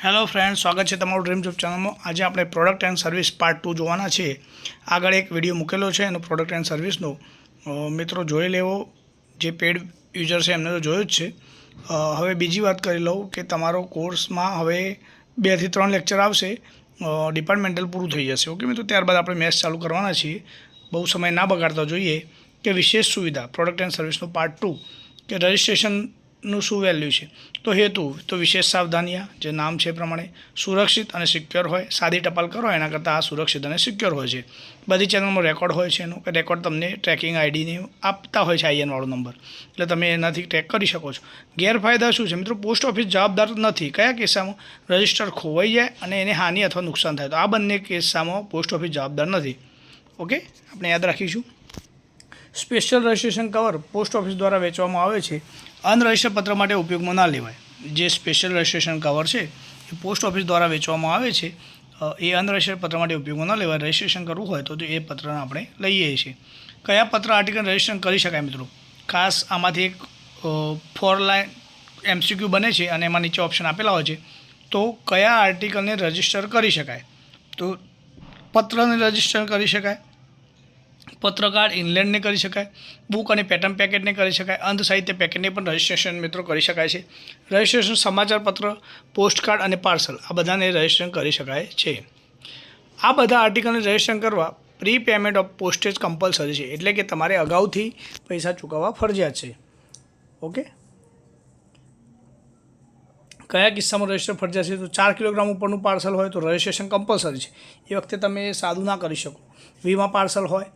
Hello friend, સ્વાગત છે તમારું ડ્રીમ જોબ ચેનલમાં। આજે આપણે પ્રોડક્ટ એન્ડ સર્વિસ પાર્ટ 2 જોવાના છે। આગળ એક વિડીયો મૂકેલો છે એનો પ્રોડક્ટ એન્ડ સર્વિસનો, મિત્રો જોઈ લેવો। જે પેડ યુઝર છે એમને તો જોયું જ છે। હવે બીજી વાત કરી લઉં કે તમારો કોર્સમાં હવે 2 થી 3 લેક્ચર આવશે, ડિપાર્ટમેન્ટલ પૂરું થઈ જશે। ઓકે મિત્રો, ત્યારબાદ આપણે મેથ્સ ચાલુ કરવાના છીએ। બહુ સમય ના બગાડતા જોઈએ કે વિશેષ સુવિધા પ્રોડક્ટ એન્ડ સર્વિસનો પાર્ટ 2 કે રજિસ્ટ્રેશનનું શું વેલ્યુ છે। તો હેતુ તો વિશેષ સાવધાનિયા જે નામ છે એ પ્રમાણે સુરક્ષિત અને સિક્યોર હોય। સાદી ટપાલ કરો એના કરતાં આ સુરક્ષિત અને સિક્યોર હોય છે। બધી ચેનલમાં રેકોર્ડ હોય છે એનો, રેકોર્ડ તમને ટ્રેકિંગ આઈડીને આપતા હોય છે, આઈએનવાળો નંબર, એટલે તમે એનાથી ટ્રેક કરી શકો છો। ગેરફાયદા શું છે મિત્રો? પોસ્ટ ઓફિસ જવાબદાર નથી કયા કિસ્સામાં? રજિસ્ટર ખોવાઈ જાય અને એને હાનિ અથવા નુકસાન થાય, તો આ બંને કિસ્સામાં પોસ્ટ ઓફિસ જવાબદાર નથી। ઓકે, આપણે યાદ રાખીશું। Special registration cover post office દ્વારા વેચવામાં આવે છે, અનરજિસ્ટર્ડ પત્ર માટે ઉપયોગમાં ના લેવાય। જે સ્પેશિયલ રજિસ્ટ્રેશન કવર છે એ પોસ્ટ ઓફિસ દ્વારા વેચવામાં આવે છે, એ અનરજિસ્ટર્ડ પત્ર માટે ઉપયોગમાં ન લેવાય। રજિસ્ટ્રેશન કરવું હોય તો એ પત્રને આપણે લઈએ છીએ। કયા પત્ર આર્ટિકલ રજિસ્ટ્રેશન કરી શકાય મિત્રો? ખાસ આમાંથી એક 4 લાઇન MCQ બને છે અને એમાં નીચે ઓપ્શન આપેલા હોય છે, તો કયા આર્ટિકલને રજિસ્ટર કરી શકાય? તો પત્રને રજિસ્ટર કરી શકાય, પત્રકાર ઇનલેન્ડને કરી શકાય, બુક અને પેટર્ન પેકેટને કરી શકાય, અંધ સાહિત્ય પેકેટને પણ રજિસ્ટ્રેશન મિત્રો કરી શકાય છે। રજિસ્ટ્રેશન સમાચાર પત્ર, પોસ્ટકાર્ડ અને પાર્સલ આ બધાને રજિસ્ટ્રેશન કરી શકાય છે। આ બધા આર્ટિકલને રજિસ્ટ્રેશન કરવા pre payment of postage compulsory છે, એટલે કે તમારે અગાઉથી પૈસા ચૂકવવા ફરજિયાત છે। ઓકે, કયા કિસ્સામાં રજિસ્ટર ફરજિયાત છે? તો 4 કિલોગ્રામ ઉપરનું પાર્સલ હોય તો રજિસ્ટ્રેશન કમ્પલસરી છે, એ વખતે તમે સાદું ના કરી શકો। વીમા પાર્સલ હોય,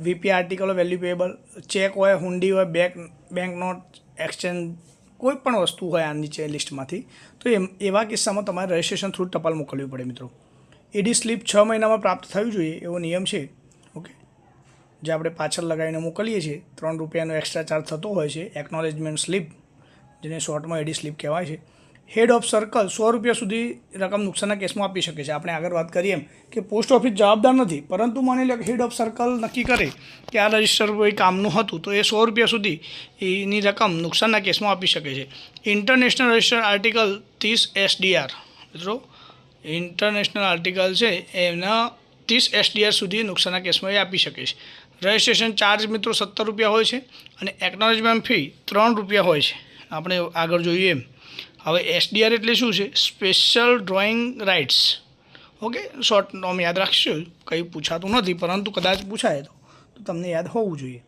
વીપી આર્ટિકલ હોય, વેલ્યુ પેએબલ, ચેક હોય, હુંડી હોય, બેંક નોટ, એક્સચેન્જ, કોઈ પણ વસ્તુ હોય આ નીચે લિસ્ટમાંથી, તો એવા કિસ્સામાં તમારે રજિસ્ટ્રેશન થ્રુ ટપાલ મોકલવી પડે મિત્રો। એડી સ્લિપ 6 મહિનામાં પ્રાપ્ત થવી જોઈએ એવો નિયમ છે। ઓકે, જે આપણે પાછળ લગાવીને મોકલીએ છીએ, 3 રૂપિયાનો એક્સ્ટ્રા ચાર્જ થતો હોય છે। એકનોલેજમેન્ટ સ્લિપ, જેને શોર્ટમાં એડી સ્લિપ કહેવાય છે। હેડ ઓફ સર્કલ 100 રૂપિયા સુધી રકમ નુકસાનના કેસમાં આપી શકે છે। આપણે આગળ વાત કરીએ એમ કે પોસ્ટ ઓફિસ જવાબદાર નથી, પરંતુ માની લો કે હેડ ઓફ સર્કલ નક્કી કરે કે આ રજિસ્ટર કોઈ કામનું હતું, તો એ 100 રૂપિયા સુધી એની રકમ નુકસાનના કેસમાં આપી શકે છે। ઇન્ટરનેશનલ રજિસ્ટર આર્ટિકલ 30 SDR મિત્રો, ઇન્ટરનેશનલ આર્ટિકલ છે એના 30 SDR સુધી નુકસાનના કેસમાં એ આપી શકે છે। રજિસ્ટ્રેશન ચાર્જ મિત્રો 17 રૂપિયા હોય છે અને એકનોલેજમેન્ટ ફી 3 રૂપિયા હોય છે। આપણે આગળ જોઈએ એમ। હવે SDR એટલે શું છે? Special drawing rights. Okay, short નોમ યાદ રાખશું, કંઈ પૂછાતું નથી, પરંતુ કદાચ પૂછાય તો તમને યાદ હોવું જોઈએ।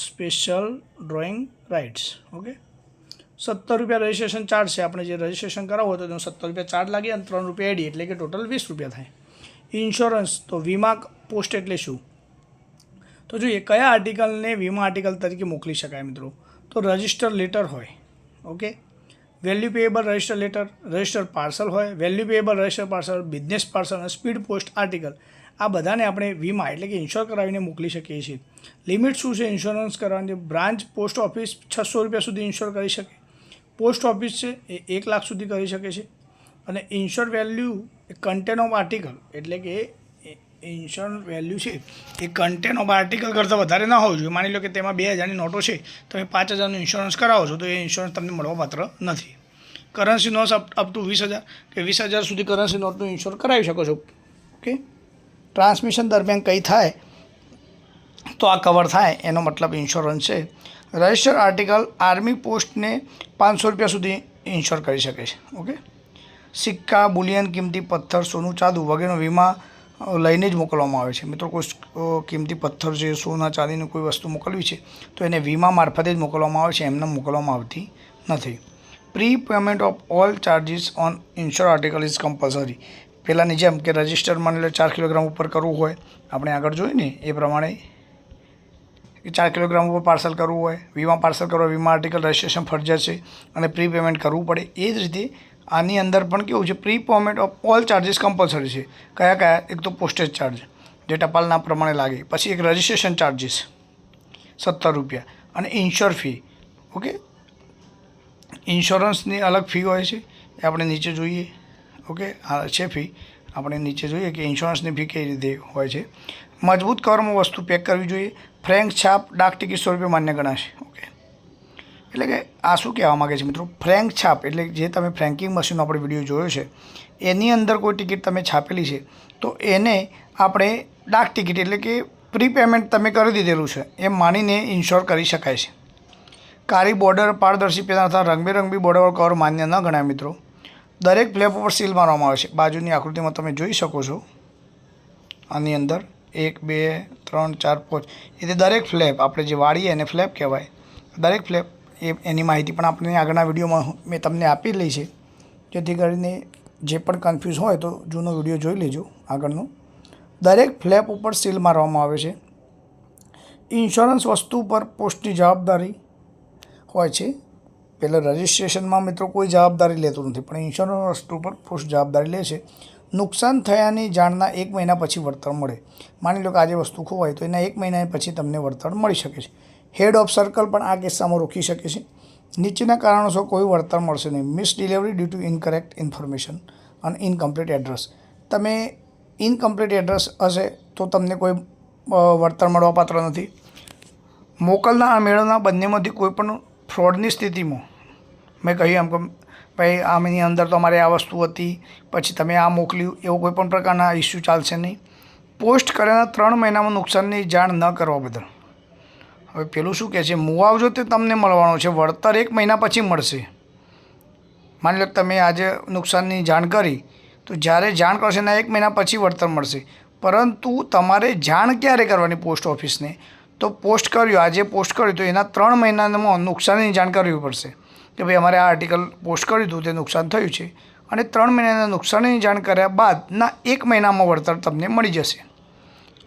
Special drawing rights. ઓકે, 17 રૂપિયા રજિસ્ટ્રેશન ચાર્જ છે। આપણે જે રજિસ્ટ્રેશન કરાવવું હોય તો તેનો 17 રૂપિયા ચાર્જ લાગે અને 3 રૂપિયા એડી, એટલે કે ટોટલ 20 રૂપિયા થાય। ઇન્સ્યોરન્સ તો વીમા પોસ્ટ એટલે શું? તો જોઈએ કયા આર્ટિકલને વીમા આર્ટિકલ તરીકે મોકલી શકાય મિત્રો? તો રજિસ્ટર લેટર હોય, okay, value payable register letter, register parcel હોય, value payable register parcel, business parcel અને સ્પીડ પોસ્ટ આર્ટિકલ, આ બધાને આપણે વીમા એટલે કે ઇન્શ્યોર કરાવીને મોકલી શકીએ છીએ। લિમિટ શું છે ઇન્સ્યોરન્સ કરવાની? બ્રાન્ચ પોસ્ટ ઓફિસ 600 રૂપિયા સુધી ઇન્શ્યોર કરી શકે, પોસ્ટ ઓફિસ છે એ 1 લાખ સુધી કરી શકે છે। અને ensure value A content of article, એટલે કે ઇન્શ્યોર વેલ્યુ છે એ કન્ટેન્ટ ઓફ આર્ટિકલ કરતાં વધારે ના હોવું જોઈએ। માની લો કે તેમાં 2000ની નોટો છે, તમે 5000નું ઇન્સ્યોરન્સ કરાવો છો તો એ ઇન્સ્યોરન્સ તમને મળવાપાત્ર નથી। કરન્સી નોટ્સ અપ ટુ 20000 કે 20000 સુધી કરન્સી નોટનું ઇન્શ્યોર કરાવી શકો છો। ઓકે, ટ્રાન્સમિશન દરમિયાન કંઈ થાય તો આ કવર થાય, એનો મતલબ ઇન્સ્યોરન્સ છે। રજિસ્ટર આર્ટિકલ આર્મી પોસ્ટને 500 રૂપિયા સુધી ઇન્શ્યોર કરી શકે છે। ઓકે, સિક્કા, બુલિયન, કિંમતી પથ્થર, સોનું, ચાંદી વગેરેનો વીમા લઈને જ મોકલવામાં આવે છે મિત્રો। કોઈ કિંમતી પથ્થર છે, સોના ચાંદીની કોઈ વસ્તુ મોકલવી છે તો એને વીમા મારફતે જ મોકલવામાં આવે છે, એમને મોકલવામાં આવતી નથી। Pre payment of all charges on ensure article is compulsory. પહેલાંની જેમ કે રજિસ્ટર માની લો 4 કિલોગ્રામ ઉપર કરવું હોય, આપણે આગળ જોયું ને એ પ્રમાણે 4 કિલોગ્રામ ઉપર પાર્સલ કરવું હોય, વીમા પાર્સલ કરવા વીમા આર્ટિકલ રજિસ્ટ્રેશન ફરજિયાત છે અને પ્રી પેમેન્ટ કરવું પડે। એ જ રીતે આની અંદર પણ કેવું છે? Pre payment of all charges compulsory છે। કયા કયા? એક તો પોસ્ટેજ ચાર્જ જે ટપાલના પ્રમાણે લાગે, પછી એક રજિસ્ટ્રેશન ચાર્જીસ 17 રૂપિયા અને ઇન્શ્યોર ફી। ઓકે, ઇન્સ્યોરન્સની અલગ ફી હોય છે, એ આપણે નીચે જોઈએ। ઓકે, આ છે ફી, આપણે નીચે જોઈએ કે ઇન્સ્યોરન્સની ફી કઈ રીતે હોય છે। મજબૂત કવરમાં વસ્તુ પેક કરવી જોઈએ। ફ્રેન્ક છાપ ડાક ટિકિટ 100 રૂપિયા માન્ય ગણાશે। ઓકે, એટલે કે આ શું કહેવા માગે છે મિત્રો, ફ્રેન્ક છાપ એટલે જે તમે ફ્રેન્કિંગ મશીનનો આપણે વિડીયો જોયો છે એની અંદર કોઈ ટિકિટ તમે છાપેલી છે તો એને આપણે ડાક ટિકિટ એટલે કે પ્રી પેમેન્ટ તમે કરી દીધેલું છે એમ માનીને ઇન્શ્યોર કરી શકાય છે. કાળી બોર્ડર પારદર્શી પેના તથા રંગબેરંગી બોર્ડર કવર માન્ય ન ગણાય મિત્રો. દરેક ફ્લેપ ઉપર સીલ મારવામાં આવે છે. બાજુની આકૃતિમાં તમે જોઈ શકો છો આની અંદર 1 2 3 4 5 એટલે દરેક ફ્લેપ આપણે જે વાળીએ એને ફ્લેપ કહેવાય. દરેક ફ્લેપ એની માહિતી પણ આપણે આગળના વિડીયોમાં મેં તમને આપી લઈ છે, જેથી કરીને જે પણ કન્ફ્યુઝ હોય તો જૂનો વિડીયો જોઈ લેજો આગળનો. દરેક ફ્લેપ ઉપર સીલ મારવામાં આવે છે. ઇન્સ્યોરન્સ વસ્તુ પર પોસ્ટની જવાબદારી હોય છે. પહેલાં રજિસ્ટ્રેશનમાં મિત્રો કોઈ જવાબદારી લેતું નથી, પણ ઇન્સ્યોરન્સ વસ્તુ પર પોસ્ટ જવાબદારી લે છે. નુકસાન થયાની જાણના 1 મહિના પછી વળતર મળે. માની લો કે આજે વસ્તુ ખોવાય તો એના 1 મહિના પછી તમને વળતર મળી શકે છે. હેડ ઓફ સર્કલ પણ આ કિસ્સામાં રોકી શકે છે. નીચેના કારણોસર કોઈ વળતર મળશે નહીં. Miss delivery due to incorrect information અને ઇનકમ્પ્લીટ એડ્રેસ. તમે ઇનકમ્પ્લીટ એડ્રેસ હશે તો તમને કોઈ વળતર મળવાપાત્ર નથી. મોકલનાર અને મેળવનાર બંનેમાંથી કોઈ પણ ફ્રોડની સ્થિતિમાં મેં કહ્યું એમ કે ભાઈ આમની અંદર તો અમારે આ વસ્તુ હતી પછી તમે આ મોકલ્યું એવો કોઈ પણ પ્રકારના ઇસ્યુ ચાલશે નહીં. પોસ્ટ કરેલા 3 મહિનામાં નુકસાનની જાણ ન કરવા બદલ. હવે પેલું શું કહે છે, મુઆવજો તે તમને મળવાનો છે, વળતર 1 મહિના પછી મળશે. માની લો કે તમે આજે નુકસાનની જાણ કરી તો જ્યારે જાણ કરશે એના 1 મહિના પછી વળતર મળશે. પરંતુ તમારે જાણ ક્યારે કરવાની પોસ્ટ ઓફિસને, તો પોસ્ટ કર્યું આજે પોસ્ટ કર્યું તો એના 3 મહિનામાં નુકસાનની જાણ કરવી પડશે કે ભાઈ અમારે આ આર્ટિકલ પોસ્ટ કર્યું હતું તે નુકસાન થયું છે, અને 3 મહિનાના નુકસાનની જાણ કર્યા બાદના 1 મહિનામાં વળતર તમને મળી જશે.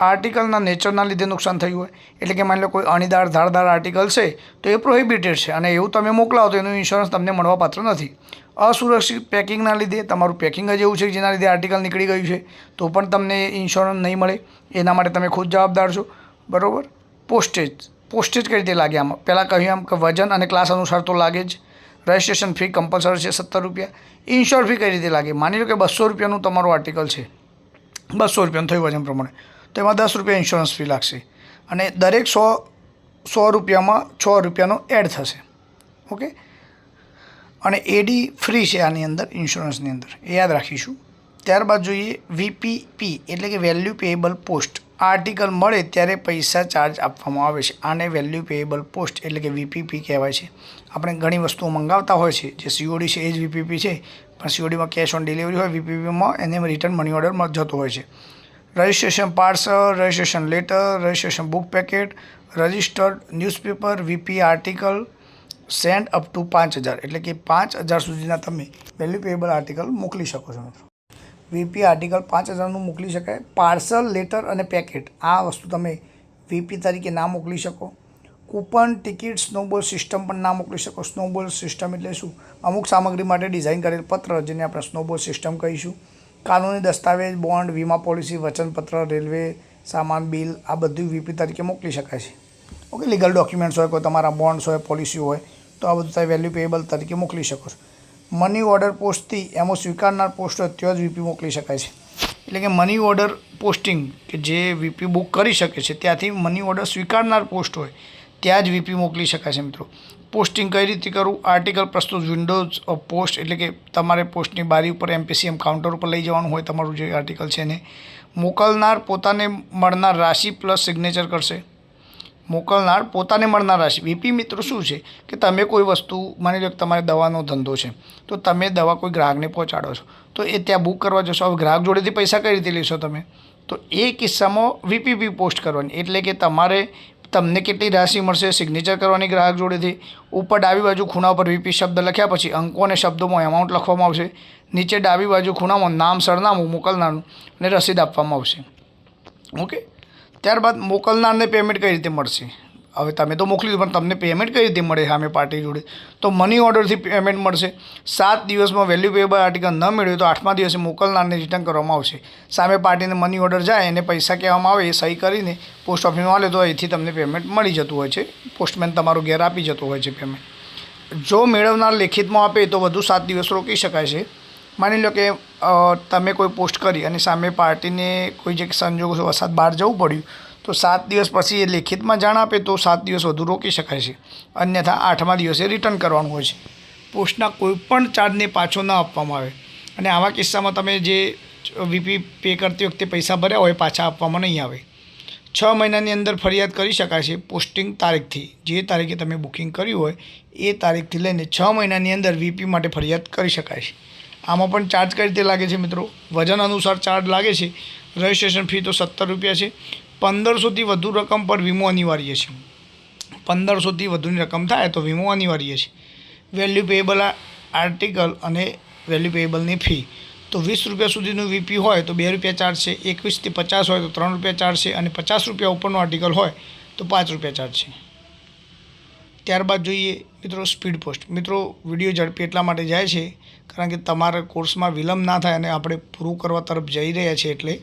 આર્ટિકલના નેચરના લીધે નુકસાન થયું હોય એટલે કે માની લો કોઈ અણીદાર ધારદાર આર્ટિકલ છે તો એ પ્રોહિબિટેડ છે અને એવું તમે મોકલાવો તો એનું ઇન્સ્યોરન્સ તમને મળવાપાત્ર નથી. અસુરક્ષિત પેકિંગના લીધે તમારું પેકિંગ જ એવું છે જેના લીધે આર્ટિકલ નીકળી ગયું છે તો પણ તમને ઇન્સ્યોરન્સ નહીં મળે. એના માટે તમે ખુદ જવાબદાર છો, બરાબર. પોસ્ટેજ કઈ રીતે લાગે આમાં, પહેલાં કહ્યું એમ કે વજન અને ક્લાસ અનુસાર તો લાગે જ. રજિસ્ટ્રેશન ફી કમ્પલસરી છે 17 રૂપિયા. ઇન્શ્યોર ફી કઈ રીતે લાગે, માની લો કે 200 રૂપિયાનું તમારું આર્ટિકલ છે, 200 રૂપિયાનું થયું વજન પ્રમાણે, તો એમાં 10 રૂપિયા ઇન્સ્યોરન્સ ફી લાગશે અને દરેક 100 રૂપિયામાં 6 રૂપિયાનો એડ થશે. ઓકે. અને એડી ફ્રી છે આની અંદર ઇન્સ્યોરન્સની અંદર, એ યાદ રાખીશું. ત્યારબાદ જોઈએ VPP એટલે કે વેલ્યુ પેએબલ પોસ્ટ. આર્ટિકલ મળે ત્યારે પૈસા ચાર્જ આપવામાં આવે છે. આને વેલ્યુ પેએબલ પોસ્ટ એટલે કે VPP કહેવાય છે. આપણે ઘણી વસ્તુઓ મંગાવતા હોય છે જે COD છે એ જ VPP છે, પણ CODમાં કેશ ઓન ડિલિવરી હોય, VPPમાં એને રિટર્ન મની ઓર્ડરમાં જતો હોય છે. Registration parcel, registration letter, registration book packet, registered newspaper, VP article send up to 5000 એટલે કે 5000 સુધીના તમે વેલ્યુ પેએબલ આર્ટિકલ મોકલી શકો છો મિત્રો. VP આર્ટિકલ 5000નું મોકલી શકાય. પાર્સલ, લેટર અને પેકેટ આ વસ્તુ તમે VP તરીકે ના મોકલી શકો. કૂપન, ટિકિટ, સ્નોબોલ સિસ્ટમ પણ ના મોકલી શકો. સ્નોબોલ સિસ્ટમ એટલે શું, અમુક સામગ્રી માટે ડિઝાઇન કરેલ પત્ર જેને આપણે સ્નોબોલ સિસ્ટમ કહીશું. કાનૂની દસ્તાવેજ, બોન્ડ, વીમા પોલિસી, વચનપત્ર, રેલવે સામાન બિલ આ બધું VP તરીકે મોકલી શકાય છે. ઓકે. લીગલ ડોક્યુમેન્ટ્સ હોય, કોઈ તમારા બોન્ડ્સ હોય, પોલિસી હોય તો આ બધું તમે વેલ્યુ પેએબલ તરીકે મોકલી શકો છો. મની ઓર્ડર પોસ્ટથી એમાં સ્વીકારનાર પોસ્ટ હોય ત્યાં જ VP મોકલી શકાય છે. એટલે કે મની ઓર્ડર પોસ્ટિંગ કે જે VP બુક કરી શકે છે ત્યાંથી મની ઓર્ડર સ્વીકારનાર પોસ્ટ હોય ત્યાં જ VP મોકલી શકાય છે મિત્રો. પોસ્ટિંગ કઈ રીતે કરવું, આર્ટિકલ પ્રસ્તુત વિન્ડોઝ ઓફ પોસ્ટ એટલે કે તમારે પોસ્ટની બારી ઉપર MPCM કાઉન્ટર ઉપર લઈ જવાનું હોય તમારું જે આર્ટિકલ છે એને. મોકલનાર પોતાને મળનાર રાશિ પ્લસ સિગ્નેચર કરશે. મોકલનાર પોતાને મળનાર રાશિ. VP મિત્રો શું છે કે તમે કોઈ વસ્તુ માની લો કે તમારે દવાનો ધંધો છે તો તમે દવા કોઈ ગ્રાહકને પહોંચાડો છો તો એ ત્યાં બુક કરવા જશો. હવે ગ્રાહક જોડેથી પૈસા કઈ રીતે લેશો તમે, તો એ કિસ્સામાં VPP પોસ્ટ કરવાની એટલે કે તમને કેટલી રાશિ મળશે સિગ્નેચર કરવાની ગ્રાહક જોડેથી. ઉપર ડાબી બાજુ ખૂણા ઉપર VP શબ્દ લખ્યા પછી અંકો અને શબ્દોમાં એમાઉન્ટ લખવામાં આવશે. નીચે ડાબી બાજુ ખૂણામાં નામ, સરનામું મોકલનારનું અને રસીદ આપવામાં આવશે. ઓકે. ત્યારબાદ મોકલનારને પેમેન્ટ કઈ રીતે મળશે. હવે તમે તો મોકલી પણ તમને પેમેન્ટ કઈ રીતે મળે સામે પાર્ટી જોડે, તો મની ઓર્ડરથી પેમેન્ટ મળશે. 7 દિવસમાં વેલ્યુ પેએબલ આર્ટિકલ ન મેળવ્યું તો 8મા દિવસે મોકલનારને રિટર્ન કરવામાં આવશે. સામે પાર્ટીને મની ઓર્ડર જાય એને પૈસા કહેવામાં આવે, એ સહી કરીને પોસ્ટ ઓફિસમાં આવે તો અહીંથી તમને પેમેન્ટ મળી જતું હોય છે. પોસ્ટમેન તમારું ઘેર આપી જતો હોય છે પેમેન્ટ. જો મેળવનાર લેખિતમાં આપે તો વધુ 7 દિવસ રોકી શકાય છે. માની લો કે તમે કોઈ પોસ્ટ કરી અને સામે પાર્ટીને કોઈ જે સંજોગો વરસાદ બહાર જવું પડ્યું તો 7 દિવસ પછી એ લેખિતમાં જાણ આપે તો 7 દિવસ વધુ રોકી શકાય છે, અન્યથા 8મા દિવસે રિટર્ન કરવાનું હોય છે. પોસ્ટના કોઈપણ ચાર્જને પાછો ન આપવામાં આવે, અને આવા કિસ્સામાં તમે જે વીપી પે કરતી વખતે પૈસા ભર્યા હોય પાછા આપવામાં નહીં આવે. 6 મહિનાની અંદર ફરિયાદ કરી શકાય છે પોસ્ટિંગ તારીખથી. જે તારીખે તમે બુકિંગ કર્યું હોય એ તારીખથી લઈને 6 મહિનાની અંદર વીપી માટે ફરિયાદ કરી શકાય છે. આમાં પણ ચાર્જ કઈ રીતે લાગે છે મિત્રો? વજન અનુસાર ચાર્જ લાગે છે. રજિસ્ટ્રેશન ફી તો 17 રૂપિયા છે. 1500થી વધુ રકમ પર વીમો અનિવાર્ય છે. 1500થી વધુની રકમ થાય તો વીમો અનિવાર્ય છે. વેલ્યુ પેએબલ આર્ટિકલ અને વેલ્યુ પેએબલની ફી તો 20 રૂપિયા સુધીનું વીપી હોય તો 2 રૂપિયા ચાર્જ છે. 21થી 50 હોય તો 3 રૂપિયા ચાર્જ છે, અને 50 રૂપિયા ઉપરનું આર્ટિકલ હોય તો 5 રૂપિયા ચાર્જ છે. ત્યારબાદ જોઈએ મિત્રો સ્પીડ પોસ્ટ. મિત્રો વિડીયો ઝડપી એટલા માટે જાય છે કારણ કે તમારા કોર્સમાં વિલંબ ના થાય અને આપણે પૂરું કરવા તરફ જઈ રહ્યા છીએ. એટલે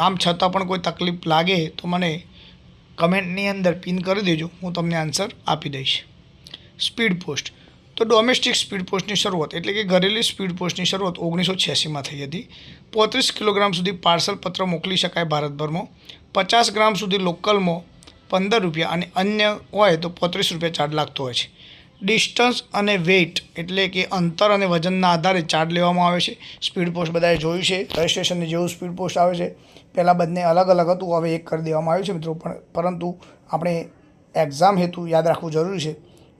આમ છતાં પણ કોઈ તકલીફ લાગે તો મને કમેન્ટની અંદર પિન કરી દેજો, હું તમને આન્સર આપી દઈશ. સ્પીડ પોસ્ટ તો ડોમેસ્ટિક સ્પીડ પોસ્ટની શરૂઆત એટલે કે ઘરેલી સ્પીડ પોસ્ટની શરૂઆત 1986માં થઈ હતી. 35 કિલોગ્રામ સુધી પાર્સલ પત્ર મોકલી શકાય ભારતભરમાં. 50 ગ્રામ સુધી લોકલમાં 15 રૂપિયા અને અન્ય હોય તો 35 રૂપિયા ચાર્જ લાગતો હોય છે. ડિસ્ટન્સ અને વેઇટ એટલે કે અંતર અને વજનના આધારે ચાર્જ લેવામાં આવે છે. સ્પીડ પોસ્ટ બધાએ જોયું છે, રજિસ્ટ્રેશનની જેવું સ્પીડ પોસ્ટ આવે છે. પહેલાં બંને અલગ અલગ હતું, હવે એક કરી દેવામાં આવ્યું છે મિત્રો. પરંતુ આપણે એક્ઝામ હેતુ યાદ રાખવું જરૂરી છે.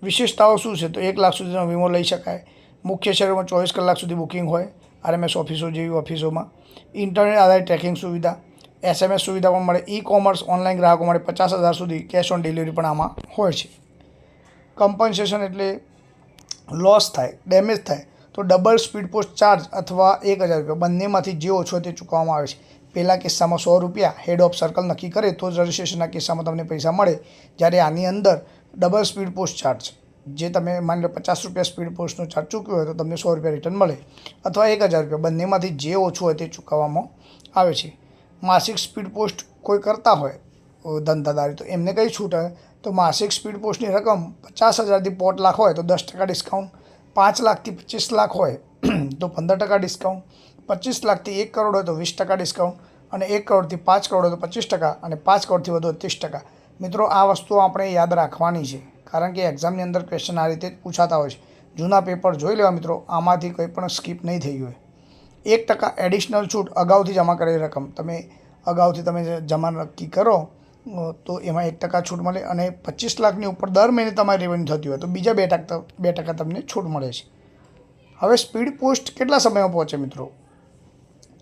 વિશેષતાઓ શું છે? તો 1 લાખ સુધીનો વીમો લઈ શકાય. મુખ્ય શહેરોમાં 24 કલાક સુધી બુકિંગ હોય, આરએમએસ ઓફિસો જેવી ઓફિસોમાં. ઇન્ટરનેટ આધારિત ટ્રેકિંગ સુવિધા, SMS સુવિધા પણ મળે. ઈ કોમર્સ ઓનલાઈન ગ્રાહકો માટે 50,000 સુધી કેશ ઓન ડિલિવરી પણ આમાં હોય છે. કમ્પન્સેશન એટલે લોસ થાય, ડેમેજ થાય તો ડબલ સ્પીડ પોસ્ટ ચાર્જ અથવા 1,000 રૂપિયા બંનેમાંથી જે ઓછો તે ચૂકવવામાં આવે છે. પહેલા કિસ્સામાં 100 રૂપિયા હેડ ઓફ સર્કલ નક્કી કરે તો જ રજિસ્ટ્રેશનના કિસ્સામાં તમને પૈસા મળે. જ્યારે આની અંદર ડબલ સ્પીડ પોસ્ટ ચાર્જ, જે તમે માની લો 50 રૂપિયા સ્પીડ પોસ્ટનો ચાર્જ ચૂક્યો હોય તો તમને 100 રૂપિયા રિટર્ન મળે, અથવા 1,000 રૂપિયા બંનેમાંથી જે ઓછું હોય તે ચૂકવવામાં આવે છે. માસિક સ્પીડ પોસ્ટ કોઈ કરતા હોય ધંધાદારી તો એમને કઈ છૂટ હોય? તો માસિક સ્પીડ પોસ્ટની રકમ 50,000થી 5 લાખ હોય તો 10% ડિસ્કાઉન્ટ, 5 લાખથી 25 લાખ હોય તો 15% ડિસ્કાઉન્ટ, 25 લાખથી 1 કરોડ હોય તો 20% ડિસ્કાઉન્ટ, અને 1 કરોડથી 5 કરોડ હોય તો 25%, અને 5 કરોડથી વધુ 30%. મિત્રો આ વસ્તુઓ આપણે યાદ રાખવાની છે કારણ કે એક્ઝામની અંદર ક્વેશ્ચન આ રીતે જ પૂછાતા હોય છે. જૂના પેપર જોઈ લેવા મિત્રો, આમાંથી કંઈ પણ સ્કીપ નહીં થઈ હોય. 1% એડિશનલ છૂટ અગાઉથી જમા કરેલી રકમ, તમે અગાઉથી તમે જમા નક્કી કરો તો એમાં 1% છૂટ મળે, અને 25 લાખની ઉપર દર મહિને તમારી રેવન્યુ થતી હોય તો બીજા 2% તમને છૂટ મળે છે. હવે સ્પીડ પોસ્ટ કેટલા સમયમાં પહોંચે મિત્રો?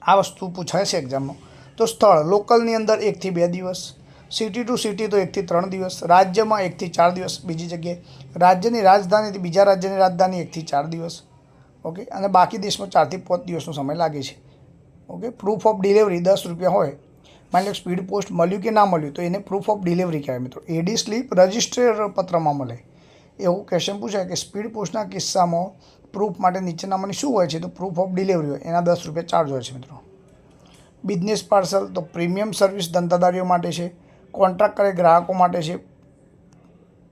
આ વસ્તુ પૂછાય છે એક્ઝામમાં. તો સ્થળ લોકલની અંદર 1 થી 2 દિવસ, સિટી ટુ સિટી તો 1 થી 3 દિવસ, રાજ્યમાં 1 થી 4 દિવસ બીજી જગ્યાએ, રાજ્યની રાજધાનીથી બીજા રાજ્યની રાજધાની 1 થી 4 દિવસ, ઓકે, અને બાકી દેશમાં 4 થી 5 દિવસનો સમય લાગે છે. ઓકે. પ્રૂફ ઓફ ડિલિવરી 10 રૂપિયા હોય. માની લો સ્પીડ પોસ્ટ મળ્યું કે ના મળ્યું તો એને પ્રૂફ ઓફ ડિલિવરી કહેવાય મિત્રો. એડી સ્લીપ રજિસ્ટર પત્રમાં મળે. એવું ક્વેશ્ચન પૂછાય કે સ્પીડ પોસ્ટના કિસ્સામાં પ્રૂફ માટે નીચેનામાંની શું હોય છે? તો પ્રૂફ ઓફ ડિલિવરી હોય, એના 10 રૂપિયા ચાર્જ હોય છે મિત્રો. બિઝનેસ પાર્સલ તો પ્રીમિયમ સર્વિસ ધંધાદારીઓ માટે છે, કોન્ટ્રાક્ટ કરે ગ્રાહકો માટે છે.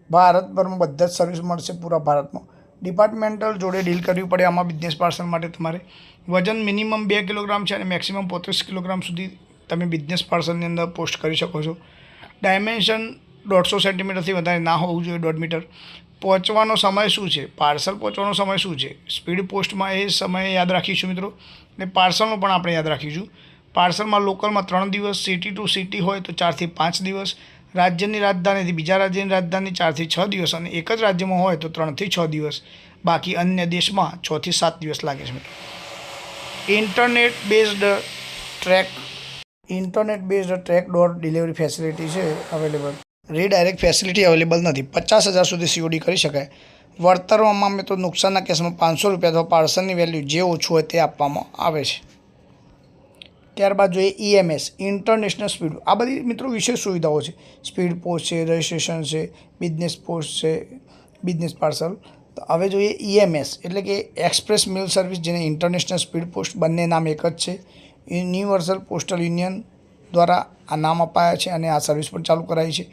ભારતભરમાં બધા જ સર્વિસ મળશે પૂરા ભારતમાં. ડિપાર્ટમેન્ટલ જોડે ડીલ કરવી પડે આમાં બિઝનેસ પાર્સલ માટે તમારે. વજન મિનિમમ 2 કિલોગ્રામ છે અને મેક્સિમમ 35 કિલોગ્રામ સુધી તમે બિઝનેસ પાર્સલની અંદર પોસ્ટ કરી શકો છો. ડાયમેન્શન 150 સેન્ટીમીટરથી વધારે ના હોવું જોઈએ, 1.5 મીટર. પહોંચવાનો સમય શું છે? પાર્સલ પહોંચવાનો સમય શું છે? સ્પીડ પોસ્ટમાં એ સમય યાદ રાખીશું મિત્રો, ને પાર્સલનો પણ આપણે યાદ રાખીશું. પાર્સલમાં લોકલમાં 3 દિવસ, સિટી ટુ સિટી હોય તો 4 થી 5 દિવસ, રાજ્યની રાજધાનીથી બીજા રાજ્યની રાજધાની 4 થી 6 દિવસ, અને એક જ રાજ્યમાં હોય તો 3 થી 6 દિવસ. બાકી અન્ય દેશમાં 6 થી 7 દિવસ લાગે છે મિત્રો. Internet based track door delivery facility છે અવેલેબલ. રીડાયરેક્ટ ફેસિલિટી અવેલેબલ નથી. 50,000 સુધી COD કરી શકાય. વળતરમાં મિત્રો નુકસાનના કેસમાં 500 રૂપિયા અથવા પાર્સલની વેલ્યુ જે ઓછું હોય તે આપવામાં આવે છે. ત્યારબાદ જોઈએ EMS ઇન્ટરનેશનલ સ્પીડ. આ બધી મિત્રો વિશેષ સુવિધાઓ છે. સ્પીડ પોસ્ટ છે, રજિસ્ટ્રેશન છે, બિઝનેસ પોસ્ટ છે, બિઝનેસ પાર્સલ. તો હવે જોઈએ EMS એટલે કે એક્સપ્રેસ મેલ સર્વિસ, જેને ઇન્ટરનેશનલ સ્પીડ પોસ્ટ બંને નામ એક જ છે. યુનિવર્સલ પોસ્ટલ યુનિયન દ્વારા આ નામ અપાયા છે અને આ સર્વિસ પણ ચાલુ કરાઈ છે.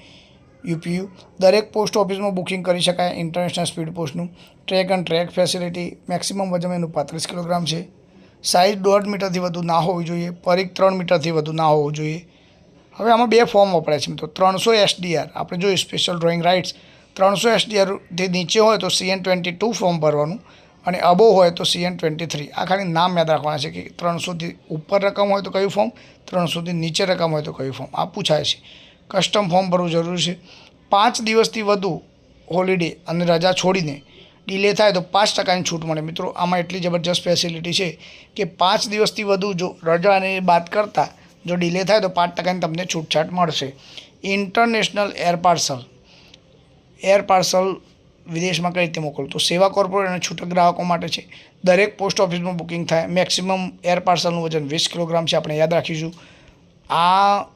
UPU દરેક પોસ્ટ ઓફિસમાં બુકિંગ કરી શકાય ઇન્ટરનેશનલ સ્પીડ પોસ્ટનું. Track and track facility, maximum વજન એનું 35 કિલોગ્રામ છે. સાઇઝ 1.5 મીટરથી વધુ ના હોવી જોઈએ. પરિઘ 3 મીટરથી વધુ ના હોવું જોઈએ. હવે આમાં બે ફોર્મ વપરાય છે મિત્રો. 300 SDR આપણે જોઈએ સ્પેશિયલ ડ્રોઈંગ રાઇટ્સ 300 SDRથી નીચે હોય તો CN22 ફોર્મ ભરવાનું અને અબો હોય તો CN23. આ ખાલી નામ યાદ રાખવાના છે કે 300થી ઉપર રકમ હોય તો કયું ફોર્મ, 300થી નીચે રકમ હોય તો કયું ફોર્મ, આ પૂછાય છે. કસ્ટમ ફોર્મ ભરવું જરૂરી છે. 5 દિવસથી વધુ હોલિડે અને રજા છોડીને ડિલે થાય તો 5% છૂટ મળે. મિત્રો આમાં એટલી જબરજસ્ત ફેસિલિટી છે કે 5 દિવસથી વધુ જો રજા અને બાદ કરતાં જો ડિલે થાય તો 5% તમને છૂટછાટ મળશે. ઇન્ટરનેશનલ એર પાર્સલ વિદેશમાં કઈ રીતે મોકલવું, તો સેવા કોર્પોરેટ અને છૂટક ગ્રાહકો માટે છે. દરેક પોસ્ટ ઓફિસમાં બુકિંગ થાય. મેક્સિમમ એર પાર્સલનું વજન 20 કિલોગ્રામ છે, આપણે યાદ રાખીશું. આ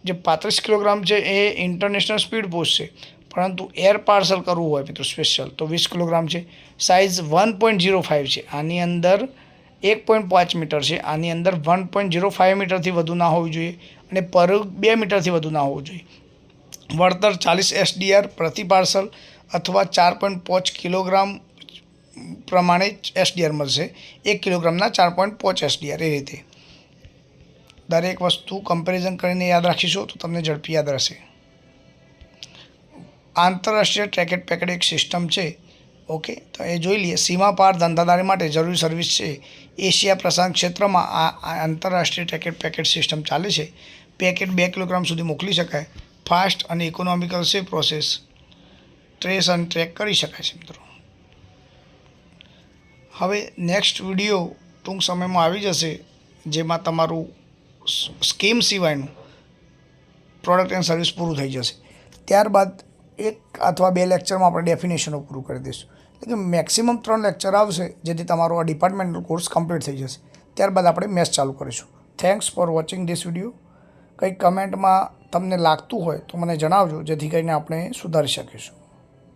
જે 35 કિલોગ્રામ છે એ ઇન્ટરનેશનલ સ્પીડ પોસ્ટ છે, પરંતુ એર પાર્સલ કરવું હોય મિત્રો સ્પેશિયલ તો 20 કિલોગ્રામ છે. સાઇઝ 1.05 છે, આની અંદર 1.5 મીટર છે, આની અંદર 1.05 મીટરથી વધુ ના હોવી જોઈએ અને પર 2 મીટરથી વધુ ના હોવું જોઈએ. વળતર 40 SDR પ્રતિ પાર્સલ અથવા 4.5 કિલોગ્રામ પ્રમાણે SDR મળશે. 1 કિલોગ્રામના 4.5 SDR એ રીતે દરેક વસ્તુ કમ્પેરિઝન કરીને યાદ રાખીશું તો તમને ઝડપી યાદ રહેશે. આંતરરાષ્ટ્રીય ટ્રેકેટ પેકેટ એક સિસ્ટમ છે. ઓકે, તો એ જોઈ લઈએ. સીમા પાર ધંધાદારી માટે જરૂરી સર્વિસ છે. એશિયા પ્રશાંત ક્ષેત્રમાં આ આંતરરાષ્ટ્રીય ટ્રેકેટ પેકેટ સિસ્ટમ ચાલે છે. પેકેટ 2 કિલોગ્રામ સુધી મોકલી શકાય. ફાસ્ટ અને ઇકોનોમિકલ છે પ્રોસેસ. ટ્રેસ અને ટ્રેક કરી શકાય છે મિત્રો. હવે નેક્સ્ટ વિડીયો ટૂંક સમયમાં આવી જશે, જેમાં તમારું સ્કીમ સિવાયનું પ્રોડક્ટ એન્ડ સર્વિસ પૂરું થઈ જશે. ત્યારબાદ 1 અથવા 2 લેક્ચરમાં આપણે ડેફિનેશનો પૂરું કરી દઈશું. એટલે કે મેક્સિમમ 3 લેક્ચર આવશે, જેથી તમારો આ ડિપાર્ટમેન્ટલ કોર્સ કમ્પ્લીટ થઈ જશે. ત્યારબાદ આપણે મેથ્સ ચાલુ કરીશું. Thanks for watching this video. કંઈક કમેન્ટમાં તમને લાગતું હોય તો મને જણાવજો, જેથી કરીને આપણે સુધારી શકીશું.